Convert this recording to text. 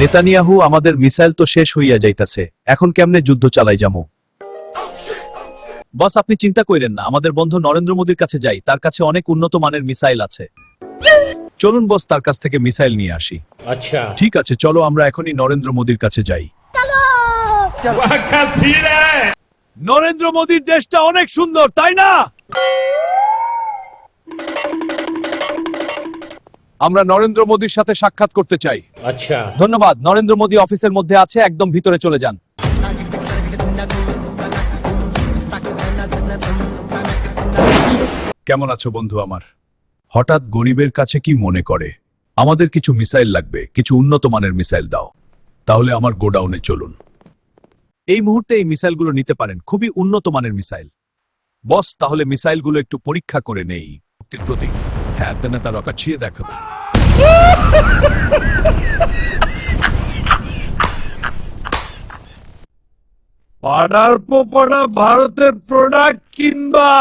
Netanyahu, আমাদের missile তো শেষ হইয়া যাইতাছে, এখন কেমনে যুদ্ধ চালাই যামু? বস, আপনি চিন্তা কইরেন না, আমাদের বন্ধু নরেন্দ্র মোদীর কাছে যাই, তার কাছে অনেক উন্নত মানের মিসাইল আছে। চলুন বস, তার কাছ থেকে মিসাইল নিয়ে আসি। আচ্ছা, ঠিক আছে, চলো আমরা এখনই নরেন্দ্র মোদীর কাছে যাই। নরেন্দ্র মোদীর দেশটা অনেক সুন্দর, তাই না? আমরা নরেন্দ্র মোদীর সাথে সাক্ষাৎ করতে চাই। আচ্ছা। ধন্যবাদ। নরেন্দ্র মোদী অফিসের মধ্যে আছে, একদম ভিতরে চলে যান। কেমন আছো বন্ধু আমার? হঠাৎ গরিবের কাছে কি মনে করে? আমাদের কিছু মিসাইল লাগবে, কিছু উন্নত মানের মিসাইল দাও। তাহলে আমার গোডাউনে চলুন। এই মুহূর্তে এই মিসাইলগুলো নিতে পারেন, খুবই উন্নত মানের মিসাইল। বস, তাহলে মিসাইলগুলো একটু পরীক্ষা করে নেই। মুক্তির প্রতীক, হ্যাঁ, তার কাছিয়ে দেখাবো। পাড়ার পোপড়া ভারতের প্রোডাক্ট কিনবা।